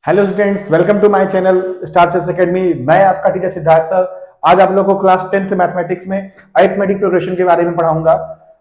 Hello students, welcome to my channel star chess academy. मैं आपका teacher Siddharth sir. आज आप लोगों को क्लास 10th मैथमेटिक्स में अरिथमेटिक प्रोग्रेशन के बारे में पढ़ाऊंगा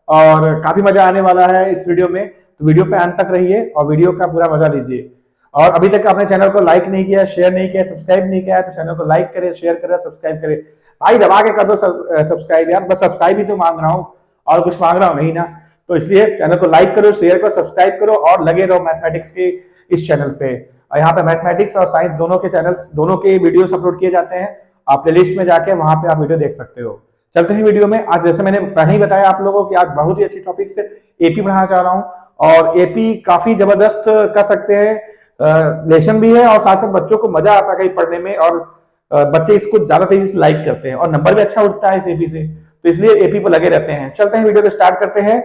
और काफी मजा आने वाला है इस वीडियो में। तो वीडियो पे अंत तक रहिए और वीडियो का पूरा मजा लीजिए। और अभी तक आपने चैनल को लाइक नहीं किया, शेयर नहीं किया, सब्सक्राइब नहीं किया है तो चैनल को लाइक करें, शेयर करें, सब्सक्राइब करें। भाई दबा के कर दो सब्सक्राइब यार, बस सब्सक्राइब ही तो मांग रहा हूँ और कुछ मांग रहा हूँ नहीं ना। तो इसलिए चैनल को लाइक करो, शेयर करो, सब्सक्राइब करो और लगे रहो मैथमेटिक्स के इस चैनल पे। और यहाँ पे मैथमेटिक्स और साइंस दोनों के चैनल्स, दोनों के वीडियोस अपलोड किए जाते हैं। आप प्लेलिस्ट में जाके वहां पे आप वीडियो देख सकते हो। चलते हैं वीडियो में। आज जैसे मैंने पहले ही बताया आप लोगों को कि आज बहुत ही अच्छी टॉपिक से एपी पढ़ाना चाह रहा हूँ और एपी काफी जबरदस्त कर सकते हैं। लेसन भी है और साथ साथ बच्चों को मजा आता है कहीं पढ़ने में और बच्चे इसको ज्यादा तेजी से लाइक करते हैं और नंबर भी अच्छा उठता है इस एपी से। तो इसलिए एपी पर लगे रहते हैं। चलते हैं वीडियो को स्टार्ट करते हैं।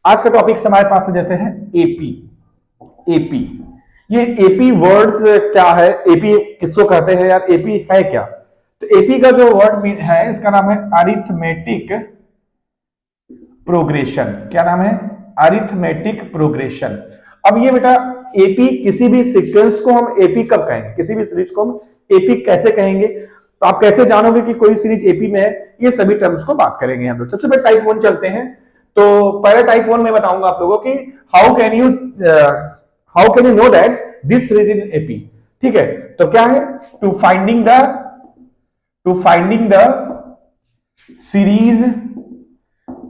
आज का टॉपिक हमारे पास जैसे है एपी। एपी, ये एपी वर्ड्स क्या है, एपी किसको कहते हैं यार, एपी है क्या? तो एपी का जो वर्ड मीन है, इसका नाम है अरिथमेटिक प्रोग्रेशन। क्या नाम है? Arithmetic progression. अब ये बेटा एपी, किसी भी सीक्वेंस को हम एपी कब कहेंगे, किसी भी सीरीज को हम एपी कैसे कहेंगे, तो आप कैसे जानोगे कि कोई सीरीज एपी में है? ये सभी टर्म्स को बात करेंगे हम लोग। सबसे पहले टाइप 1 चलते हैं। तो पहले टाइप 1 में बताऊंगा आप लोगों की how can you know that this series in AP. ठीक है, तो क्या है? To finding the series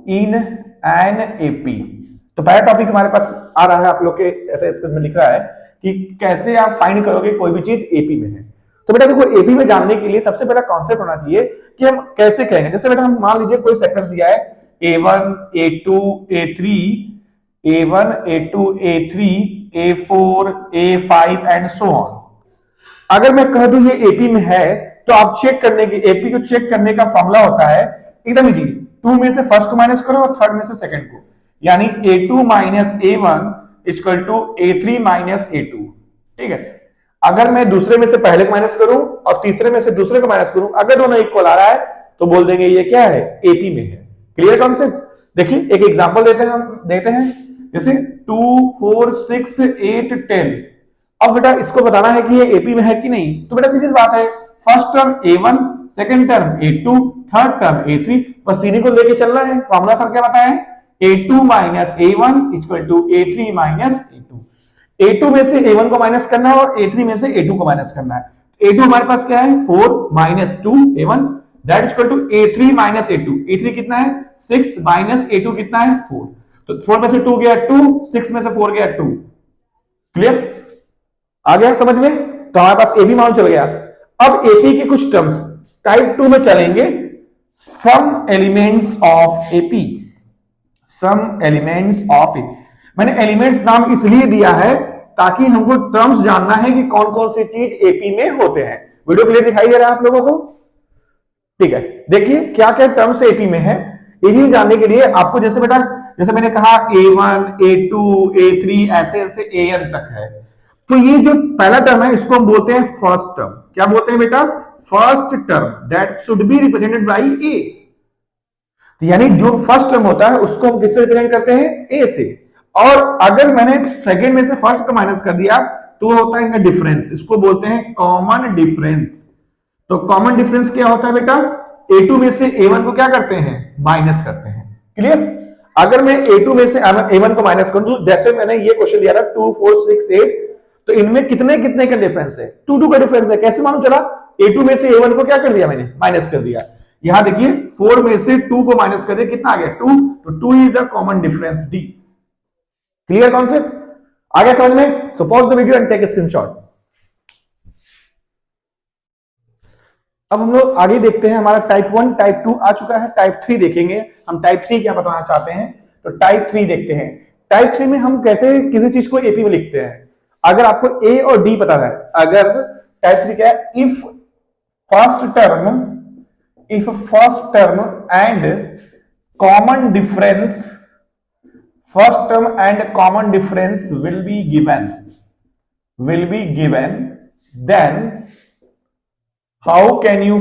in an AP. तो पहला टॉपिक हमारे पास आ रहा है, आप लोग के ऐसे में लिख रहा है कि कैसे आप फाइंड करोगे कोई भी चीज एपी में है। तो बेटा देखो, एपी में जानने के लिए सबसे पहला कॉन्सेप्ट होना चाहिए कि हम कैसे कहेंगे। जैसे बेटा हम मान लीजिए कोई सेक्वेंस दिया है A1 A2 A3, A1 A2 A3 A4 A5 and so on. अगर मैं कह दूं ये एपी में है तो आप चेक करने की, एपी को चेक करने का फॉर्मूला होता है एकदम इजी। 2 में से फर्स्ट को माइनस करो और थर्ड में से सेकंड को, यानी A2 minus A1 equal to A3 minus A2। ठीक है, अगर मैं दूसरे में से पहले को माइनस करूं और तीसरे में से दूसरे को माइनस करूं, अगर दोनों इक्वल आ रहा है तो बोल देंगे ये क्या है, एपी में है। Clear concept? देखिए एक एग्जांपल देते हैं जैसे 2 4 6 8 10। अब बेटा इसको बताना है कि ये एपी में है कि नहीं। तो बेटा सीधी बात है, first term A1, second term A2, third term A3, बस तीनों को लेके चलना है। फॉर्मूला सर क्या बताया है? A2 minus A1 equal to A3 minus A2। A2 में से A1 को माइनस करना है और A3 में से A2 को माइनस करना है। A2 हमारे पास क्या है? 4 minus 2 A1 that equal to A3 minus A2। A3 कितना है? 6 माइनस A2 कितना है? 4। तो 4 में से 2 गया 2, 6 में से 4 गया 2। क्लियर? आ गया समझ में? तो हमारे पास एबी मान चल गया। अब एपी के कुछ टर्म्स टाइप 2 में चलेंगे। Sum elements of AP. Sum elements of AP, मैंने एलिमेंट्स नाम इसलिए दिया है ताकि हमको टर्म्स जानना है कि कौन कौन सी चीज एपी में होते हैं। वीडियो क्लियर दिखाई दे रहा है आप लोगों को? ठीक है, देखिए क्या क्या टर्म्स एपी में है। एपी में जानने के लिए आपको जैसे बेटा, जैसे मैंने कहा A1 A2 A3 ऐसे ऐसे AN तक है। तो ये जो पहला टर्म है इसको हम बोलते हैं फर्स्ट टर्म। क्या बोलते हैं बेटा? First term that should be represented by a. यानी जो फर्स्ट टर्म होता है उसको हम किससे रिप्रेजेंट करते हैं? ए से। और अगर मैंने सेकंड में से फर्स्ट को माइनस कर दिया तो होता है इनका डिफरेंस, इसको बोलते हैं कॉमन डिफरेंस। तो कॉमन डिफरेंस क्या होता है बेटा? A2 में से A1 को क्या करते हैं? माइनस करते हैं। क्लियर? अगर मैं A2 में से A1 को माइनस कर दूं, जैसे मैंने ये क्वेश्चन दिया था 2 4 6 8, तो इनमें कितने कितने का डिफरेंस है? 2 2 का डिफरेंस है। कैसे मालूम चला? A2 में से A1 को क्या कर दिया मैंने? माइनस कर दिया। यहां देखिए 4 में से 2 को माइनस कर दिया, कितना आ गया? 2। तो 2 is the common difference d. Clear concept? आ गया समझ में? So pause the video and take a screenshot. अब हम लोग आगे देखते हैं। हमारा टाइप 1 टाइप 2 आ चुका है, टाइप 3 देखेंगे। हम टाइप 3 क्या बताना चाहते हैं, तो टाइप 3 देखते हैं। टाइप 3 में हम कैसे किसी चीज को एपी में लिखते हैं। अगर आपको ए और डी पता है, अगर टाइप 3 क्या है? If first term and common difference, first term and common difference will be given, then how can you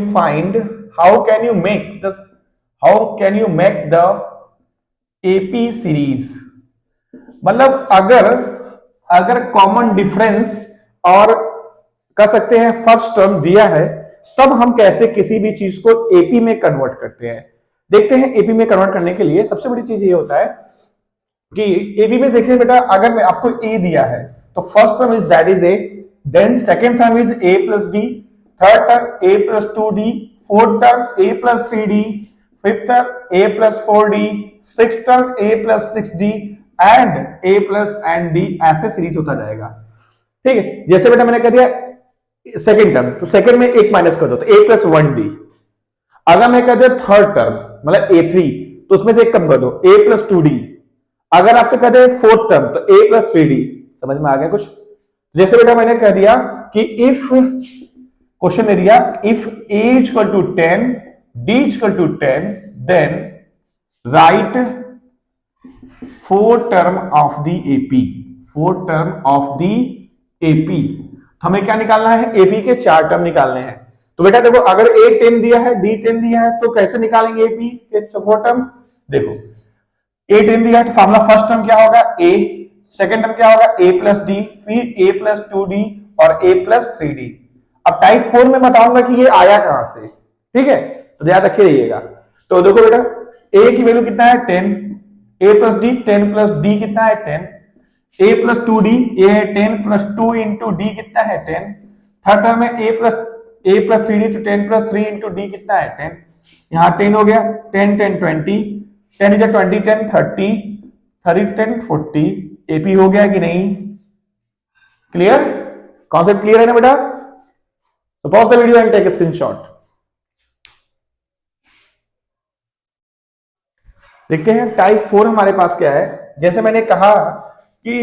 make the AP series. मतलब अगर कॉमन डिफरेंस और कर सकते हैं, फर्स्ट टर्म दिया है तब हम कैसे किसी भी चीज को एपी में कन्वर्ट करते हैं। देखते हैं एपी में कन्वर्ट करने के लिए सबसे बड़ी चीज ये होता है कि एपी में देखिए बेटा, अगर मैं आपको ए दिया है तो first term is that is A, then second term is A plus D, third term A plus two D, fourth term A plus three D, fifth term A plus four D, six term A plus six D and A plus and D, ऐसे series होता जाएगा। ठीक है, जैसे बेटा मैंने कह दिया सेकेंड टर्म, तो सेकेंड में एक माइनस कर दो तो ए प्लस वन डी। अगर मैं कह दिया थर्ड टर्म मतलब ए थ्री, तो उसमें से एक कम कर दो, ए प्लस टू डी। अगर आपसे कह दे फोर्थ टर्म तो ए प्लस थ्री डी। समझ में आ गया कुछ? जैसे बेटा मैंने कह दिया कि इफ क्वेश्चन ने दिया if A equal to 10 D equal to 10 then write four term of the AP, four term of the AP. हमें क्या निकालना है? एपी के चार टर्म निकालने हैं। तो बेटा देखो, अगर ए 10 दिया है, डी 10 दिया है, तो कैसे निकालेंगे एपी के फोर टर्म? देखो ए 10 दिया है तो फॉर्मूला फर्स्ट टर्म क्या होगा? ए, सेकेंड टर्म क्या होगा? ए प्लस डी, फिर ए प्लस टू डी और ए प्लस थ्री डी। अब टाइप 4 में बताऊंगा कि ये आया कहां से, ठीक है, तो ध्यान रखे रहिएगा। तो देखो बेटा, ए की वैल्यू कितना है? 10, a plus D, 10 plus D कितना है? 10, ए प्लस टू डी, ए है 10 प्लस टू इंटू डी कितना है? 10। थर्ड टर्म में ए प्लस थ्री डी, तो 10 प्लस थ्री इंटू डी कितना है? 10। यहां 10 हो गया, 10 10 20, 10 इज 20, 10 30, 30 10 40। एपी हो गया कि नहीं? क्लियर? कॉन्सेप्ट क्लियर है ना बेटा? तो pause the video and take a screenshot. देखते हैं टाइप 4 हमारे पास क्या है। जैसे मैंने कहा कि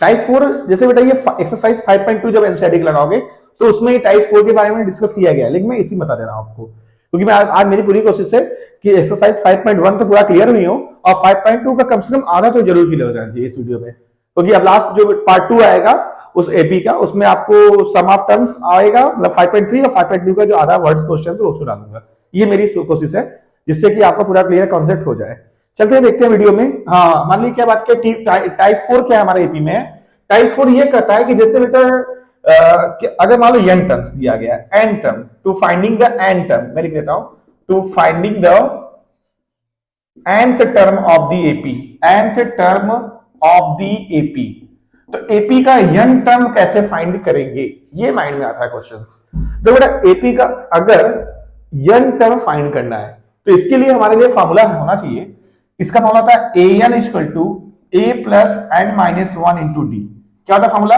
टाइप 4, जैसे बेटा ये एक्सरसाइज 5.2 जब एमसीआईटी लगाओगे तो उसमें टाइप 4 के बारे में डिस्कस किया गया है, लेकिन मैं इसी बता दे रहा हूं आपको, क्योंकि मैं आज मेरी पूरी कोशिश है कि एक्सरसाइज 5.1 तो पूरा क्लियर नहीं हो और 5.2 का कम से कम आधा तो जरूर क्लियर हो जाना चाहिए इस वीडियो में, क्योंकि अब लास्ट जो पार्ट 2 आएगा उस एपी का, उसमें आपको सम ऑफ टर्म्स आएगा, मतलब 5.3 और 5.2 का जो आधा वर्ड्स क्वेश्चन है वो सुना दूंगा। ये मेरी कोशिश है जिससे कि आपका पूरा क्लियर कॉन्सेप्ट हो जाए। चलते हैं देखते हैं वीडियो में। हाँ, मान ली क्या बात की टाइप 4 क्या है हमारे एपी में? टाइप 4 ये कहता है कि जैसे बेटा अगर मान लो n टर्म्स दिया गया है, n term, to finding the n term, मैं लिख देता हूं, to finding the nth term of the AP, nth term of the AP. तो एपी का n टर्म कैसे फाइंड करेंगे, ये माइंड में आता है क्वेश्चन। तो बेटा एपी का अगर n टर्म फाइंड करना है तो इसके लिए हमारे लिए फॉर्मूला होना चाहिए, इसका फॉर्मूला होता है an equal to a plus n minus 1 into D. क्या होता है फॉर्मूला?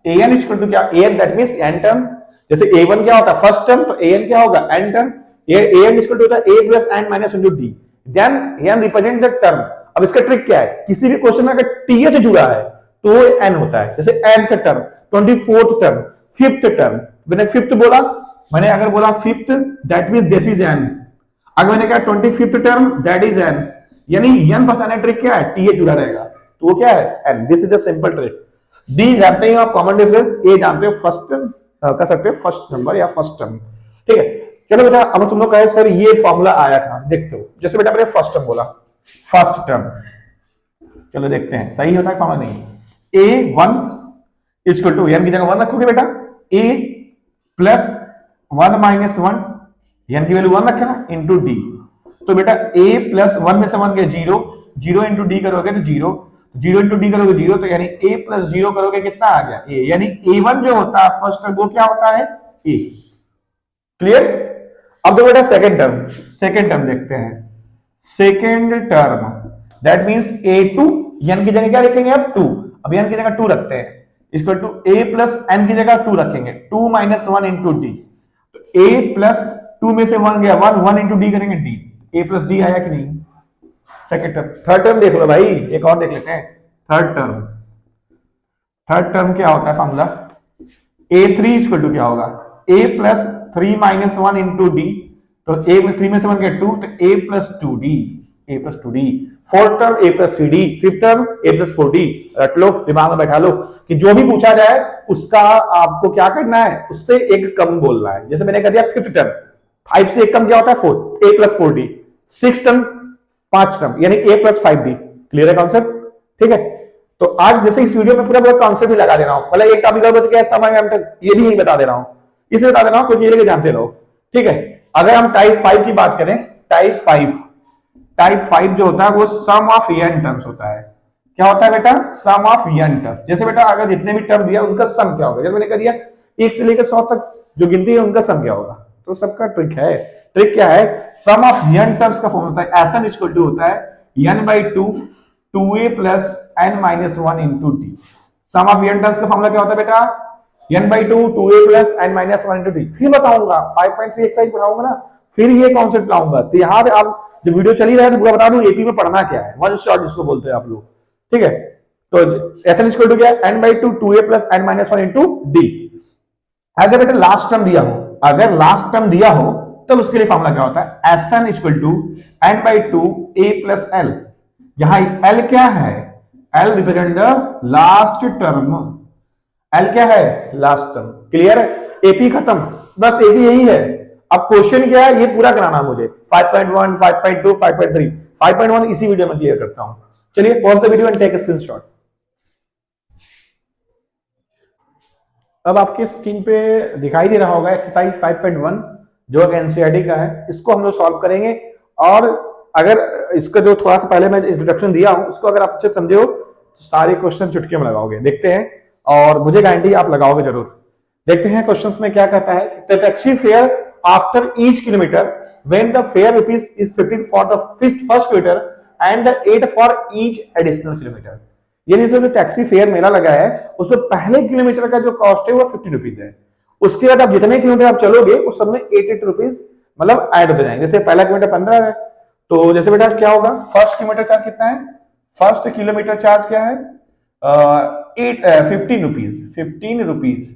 an इक्वल टू क्या? an that means n term, जैसे a1 क्या होता है? फर्स्ट टर्म, तो an क्या होगा? n term. ये an इक्वल टू होता है a plus n minus into D, then n represent the term. अब इसका ट्रिक क्या है? किसी भी क्वेश्चन में अगर th जुड़ा है तो वो n होता है, जैसे nth term, 24th term, fifth term. मैंने फिफ्थ बोला, मैंने अगर बोला fifth that means this is n। अगर मैंने कहा 25th term that is n, यानी n बताने ट्रिक क्या है? th जुड़ा रहेगा तो वो क्या है? n। This is a simple trick. D जानते हो आप कॉमन डिफरेंस, ए जानते हो फर्स्ट टर्म, कर सकते हो फर्स्ट नंबर या फर्स्ट टर्म, ठीक है। चलो बेटा, अब तुम लोग कहे सर ये फॉर्मूला आया था, देखते हो। जैसे बेटा मैंने फर्स्ट टर्म बोला, फर्स्ट टर्म, चलो देखते हैं सही होता है फॉर्मूला नहीं। a1 इक्वल टू n की जगह 1 रखोगे बेटा, a प्लस 1 माइनस 1, n की वैल्यू 1 रखा इंटू डी। तो बेटा a प्लस 1 में से 1 गया 0, 0 इंटू डी करोगे तो 0, 0 इंटू डी करोगे 0, तो यानी a प्लस 0 करोगे कितना आ गया? a, यानी a1 जो होता है फर्स्ट टर्म वो क्या होता है? a। क्लियर? अब देखो बेटा सेकंड टर्म, सेकंड टर्म देखते हैं। Second term that means a2, n की जगह क्या रखेंगे? अब 2, अब n की जगह 2 रखते हैं, equal to a plus n की जगह 2 रखेंगे, 2 माइनस 1 इंटू डी। तो a प्लस 2 में से 1 गया 1, 1 इंटू डी करेंगे d, a प्लस डी आया कि नहीं? Second term. थर्ड टर्म देख लो भाई, एक और देख लेते हैं। थर्ड टर्म, थर्ड टर्म क्या होता है फॉर्मूला? a3 इक्वल टू क्या होगा? a plus 3 minus 1 into D, तो a में 3 में से 1 गया 2, तो a plus 2d, a plus 2d। Fourth term a plus 3d, fifth term a plus 4d। रट लो, दिमाग में बैठा लो कि जो भी पूछा जाए उसका आपको क्या करना है? उससे एक कम बोलना है। जैसे मैंने कह दिया फिफ्थ टर्म, 5 से एक कम क्या होता है? 4, a plus 4d। Six term 5 term, यानी a प्लस 5d। क्लियर है कॉन्सेप्ट? ठीक है, तो आज जैसे इस वीडियो में पूरा पूरा कॉन्सेप्ट भी लगा दे रहा हूं, मतलब एक टॉपिक और बच गया समय ये भी यही बता दे रहा हूं, इसलिए बता दे रहा हूं क्योंकि ये लेके जानते रहो। ठीक है, अगर हम टाइप 5 की बात करें, टाइप 5 जो होता है वो सम ऑफ n टर्म्स होता है। क्या होता है बेटा? सम ऑफ n टर्म। जैसे बेटा अगर जितने भी टर्म दिया उनका सम क्या होगा, जैसे मैंने कह दिया 1 से लेकर 100 तक जो गिनती है उनका सम क्या होगा। तो सबका ट्रिक है, ट्रिक क्या है? सम ऑफ n टर्म्स का फॉर्म होता है Sn इक्वल टू होता है n/2 2a plus n minus 1 into D. Sum of n terms का फॉर्मूला क्या होता है बेटा? n/2 2a plus n minus 1 into D. फिर बताऊंगा 5.3 एक्सरसाइज पढ़ाऊंगा ना, फिर ये कॉन्सेप्ट लाऊंगा। तो यहाँ पे आप जो वीडियो चली रहा है तो पूरा बता दूं एपी में पढ़ना क्या है, वन शॉट जिसको बोलते हैं आप लोग। ठीक है, तो Sn इक्वल टू क्या है? n/2 2a plus n minus 1 into D. अगर बेटा लास्ट टर्म दिया हो, अगर लास्ट टर्म दिया हो तब उसके लिए फॉर्मूला क्या होता है? Sn equal to n/2 a plus l, जहां l क्या है? l represent the last term. l क्या है? Last term. क्लियर है? एपी खत्म, बस एपी यही है। अब क्वेश्चन क्या है ये पूरा कराना है मुझे। 5.1 5.2 5.3 5.1 इसी वीडियो में क्लियर करता हूं। चलिए pause the video and take a screenshot. अब आपकी स्क्रीन पे दिखाई दे रहा होगा एक्सरसाइज 5.1 जो एनसीईआरटी का है, इसको हम लोग सॉल्व करेंगे। और अगर इसका जो थोड़ा सा पहले मैं इंट्रोडक्शन दिया हूं उसको अगर आप अच्छे समझे हो तो सारे क्वेश्चन चुटकी में लगाओगे। देखते हैं, और मुझे गारंटी आप लगाओगे जरूर। देखते हैं क्वेश्चंस में क्या कहता है। The taxi fare after each kilometre when the fair rupees is 15 for the first kilometre and the 8 for each additional kilometre. यानी जो टैक्सी फेयर मेला लगा है उसमें पहले किलोमीटर का जो कॉस्ट है वो 15 रुपीज है। उसके बाद आप जितने किलोमीटर आप चलोगे उस सब में 8 रुपीज मतलब ऐड होते जाएंगे। जैसे पहला किलोमीटर 15 है, तो जैसे बेटा क्या होगा? फर्स्ट किलोमीटर चार्ज कितना है? फर्स्ट किलोमीटर चार्ज क्या है? 15 रुपीज।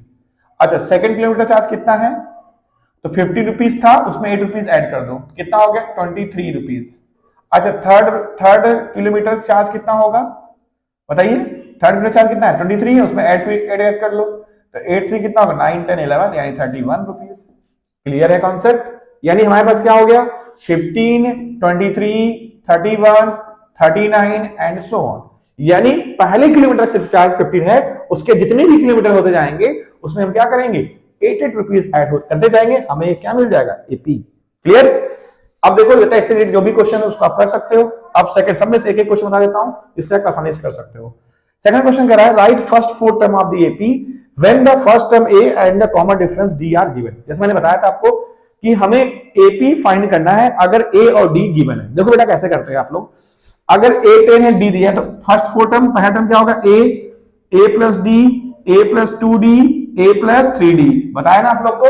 अच्छा, सेकंड किलोमीटर चार्ज कितना है? तो 15 रुपीज था, उसमें 8 रुपीज ऐड कर दो, कितना हो गया? 23 रुपीज। अच्छा, थर्ड किलोमीटर चार्ज कितना होगा बताइए? थर्ड किलोमीटर चार्ज कितना है? 23 है, उसमें ऐड कर लो, तो 8 3 कितना होगा? 9 10 11 यानी 31 रुपीज। क्लियर है कॉन्सेप्ट? यानी हमारे पास क्या हो गया? 15 23 31 39 एंड सो ऑन। यानी पहले किलोमीटर से चार्ज 15 है, उसके जितने भी किलोमीटर होते जाएंगे उसमें हम क्या करेंगे? 8 रुपीज ऐड करते जाएंगे, हमें क्या मिल जाएगा? एपी। क्लियर? अब देखो बेटा जो भी क्वेश्चन है उसको आप कर सकते हो। अब सेकंड सब में से एक एक क्वेश्चन बता देता हूं, इससे आप आसानी से कर सकते हो। सेकंड क्वेश्चन कह रहा है right first 4 term of the AP when the first term A and the common difference D R given. जैसे मैंने बताया था आपको कि हमें एपी फाइंड करना है अगर ए और डी गिवन है। देखो बेटा कैसे करते हैं आप लोग। अगर ए 10 है डी दिया तो फर्स्ट 4 टर्म, पहला टर्म क्या होगा? ए प्लस डी, ए प्लस 2d, ए प्लस 3d। बताया ना आप लोग को।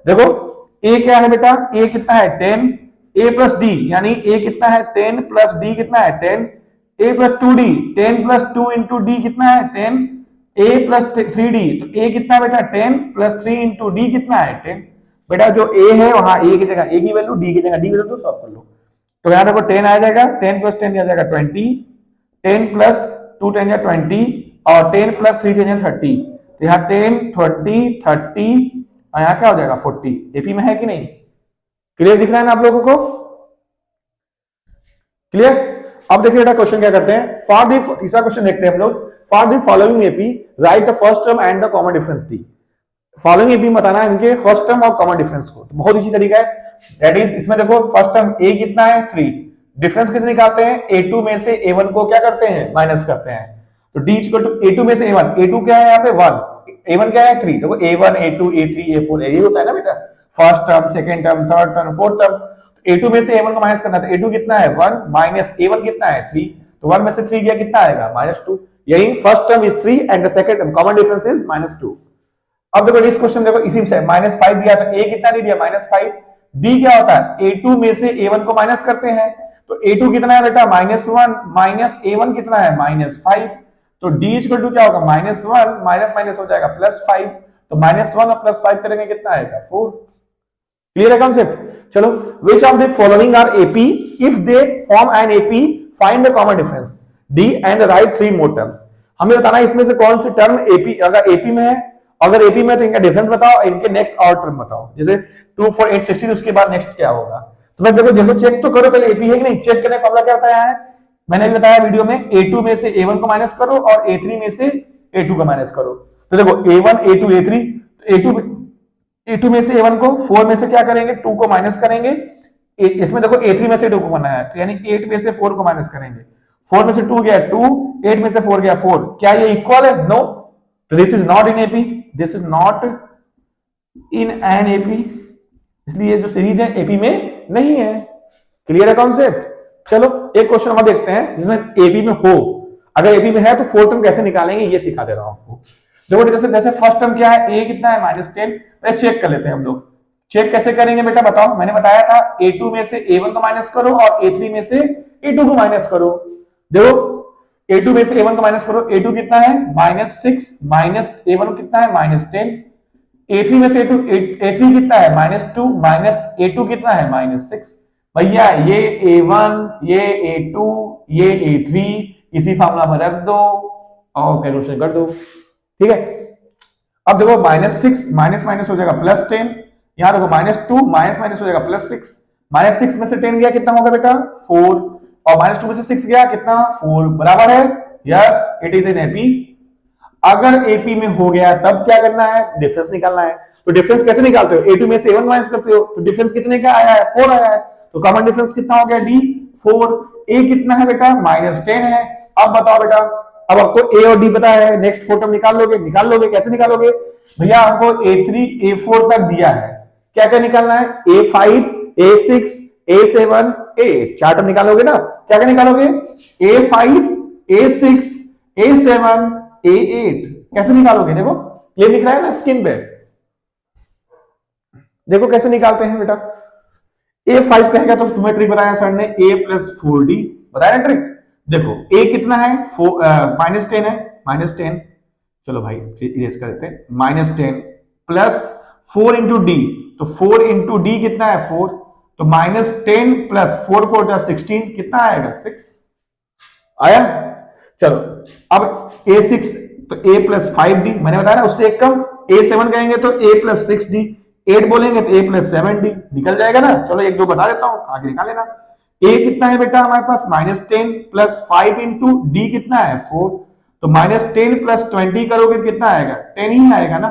देखो ए क्या है बेटा? ए कितना है? 10, ए प्लस डी यानी ए कितना है? 10 प्लस डी कितना है? 10, a plus 2d 10 plus 2 into d कितना है? 10, ए प्लस 3d तो ए कितना बेटा? 10 प्लस 3 इंटू डी कितना है? 10। बेटा जो ए है वहां ए की जगह ए की वैल्यू, डी की जगह डी की वैल्यू सॉल्व कर लो। तो यहां देखो 10 आ जाएगा, 10 प्लस 10 आ जाएगा 20, 10 प्लस 2 10 या 20 और 10 प्लस 3 10 या 30। तो यहाँ 10 20 30 और यहाँ क्या हो जाएगा? 40। एपी में है कि नहीं? क्लियर दिख रहा है ना आप लोगों को? क्लियर? अब देखिए बेटा क्वेश्चन क्या करते हैं। फॉर दी तीसरा क्वेश्चन देखते हैं हम लोग। For the following AP right the first term and the common difference D. Following AP बताना है इनके फर्स्ट टर्म और कॉमन डिफरेंस को। तो बहुत इजी तरीका है, दैट इज इसमें देखो फर्स्ट टर्म ए कितना है? 3। डिफरेंस किसे निकालते हैं? a2 में से a1 को क्या करते हैं? माइनस करते हैं। तो d इक्वल टू a2 में से a1, a2 क्या है यहाँ पे? 1, a1 क्या है? 3। देखो a1 a2 a3 a4 यही होता है ना बेटा, first term second term third term fourth term. a2 में से a1 को माइनस करना, तो a2 कितना है? 1 माइनस a1 कितना है? 3। तो 1 में से 3 गया कितना आएगा? -2। यही first term is 3 and the second term common difference is -2। अब देखो इस क्वेश्चन देखो इसी से -5 दिया था, a कितना दे दिया? -5। d क्या होता है? a2 में से a1 को माइनस करते हैं, तो a2 कितना है बेटा? -1 माइनस a1 कितना है? -5। तो d इक्वल टू क्या होगा? -1 माइनस माइनस हो जाएगा +5। तो -1 और +5 करेंगे कितना आएगा? 4। क्लियर है कॉन्सेप्ट? चलो, which of the following are AP if they form an AP find the common difference D and write 3 more terms। हमें बताना है इसमें से कौन सी टर्म AP अगर AP में है, अगर AP में तो इनका डिफरेंस बताओ, इनके नेक्स्ट और टर्म बताओ। जैसे 2 4 8 16 उसके बाद नेक्स्ट क्या होगा? तो मैं देखो चेक तो करो पहले AP है कि नहीं। चेक करने का फॉर्मूला क्या होता है? मैंने भी बताया वीडियो में, A2 में से A1 को माइनस करो और A3 में से A2 को माइनस करो। तो देखो A1 A2 A3, A2 में से A1 को, 4 में से क्या करेंगे, 2 को माइनस करेंगे। इसमें देखो A3 में से 2 को करना है, तो यानी 8 में से 4 को माइनस करेंगे। 4 में से 2 गया 2, 8 में से 4 गया 4। क्या ये इक्वल है? नो। तो this is not in AP, this is not in an AP, इसलिए जो सीरीज है एपी में नहीं है। क्लियर है कॉन्सेप्ट? चलो एक क्वेश्चन हम देखते हैं जिसमें एपी में हो। अगर एपी में है तो फोर्थ टर्म कैसे निकालेंगे ये सिखा दे रहा हूं आपको। देखो जैसे जैसे फर्स्ट टर्म क्या है, ए कितना है -10, पहले चेक कर लेते हैं हम लोग। चेक कैसे करेंगे बेटा बताओ? मैंने बताया था A2 में से A1 को माइनस करो और A3 में से A2 को माइनस करो। देखो A2 में से A1 को माइनस करो, A2 कितना है -6, माइनस A1 कितना है -10। A3 में से A3 कितना है -2, माइनस A2 कितना है -6। भैया ये A1, ये A2, ये A3 इसी फार्मूला में रख दो और कैलकुलेशन कर दो। ठीक है, अब देखो -6 माइनस माइनस हो जाएगा +10, यहां देखो -2 माइनस माइनस हो जाएगा +6, -6 में से 10 गया कितना होगा बेटा 4, और -2 में से 6 गया कितना 4, बराबर है। Yes it is an AP. अगर एपी में हो गया तब क्या करना है, डिफरेंस निकालना है। तो डिफरेंस कैसे निकालते हो? A2 में से A1 माइनस करते हो, तो डिफरेंस कितने का आया है 4 आया है, तो कॉमन डिफरेंस कितना हो गया D 4। A कितना है बेटा -10 है। अब बताओ बेटा, अब आपको A और D पता है, नेक्स्ट 4 टर्म निकाल लोगे कैसे निकालोगे भैया? हमको A3 A4 तक दिया है, क्या क्या निकालना है A5 A6 A7 A8, 4 term निकालोगे ना, क्या क्या निकालोगे A5 A6 A7 A8, कैसे निकालोगे? देखो ये लिख रहा है ना स्क्रीन पे, देखो कैसे निकालते हैं बेटा। A5 कहेगा तो तुम्हें ट्रिक बताया सर ने, A + 4D बताया ट्रिक। देखो A कितना है -10 है, -10, चलो भाई इरेज कर देते हैं, -10 प्लस 4 इंटू डी, तो 4 इंटू डी कितना है 4, तो -10 प्लस 4 4 जा 16 कितना आएगा 6 आया। चलो अब A6 तो A + 5D, मैंने बताया ना उससे एक कम, A7 कहेंगे तो A + 6D, 8 बोलेंगे तो A + 7D निकल जाएगा ना। चलो एक दो बता देता हूं, आगे निकाल लेना। A कितना है बेटा हमारे पास -10 प्लस 5 इंटू D कितना है 4, तो -10 + 20 करोगे कितना आएगा 10 ही आएगा ना।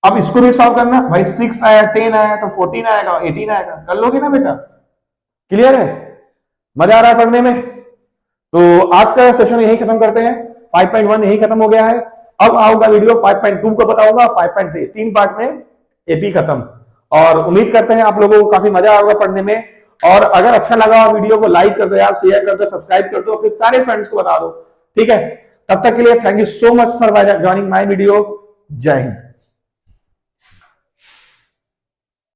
अब इसको भी सॉल्व करना भाई, 6 आया 10 आया तो 14 आएगा 18 आएगा, कर लोगे ना बेटा। क्लियर है? मजा आ रहा है पढ़ने में? तो आज का सेशन यही खत्म करते हैं, 5.1 यही खत्म हो गया है। अब आऊंगा वीडियो 5.2 को बताऊंगा, 5.3 3 पार्ट में एपी खत्म। और उम्मीद करते हैं आप लोगों को काफी मजा आएगा पढ़ने में। और अगर अच्छा लगा वीडियो को लाइक कर दो यार, शेयर कर दो, सब्सक्राइब कर दो, अपने सारे फ्रेंड्स को बता दो। ठीक है, तब तक के लिए thank you so much for joining my video. जय हिंद।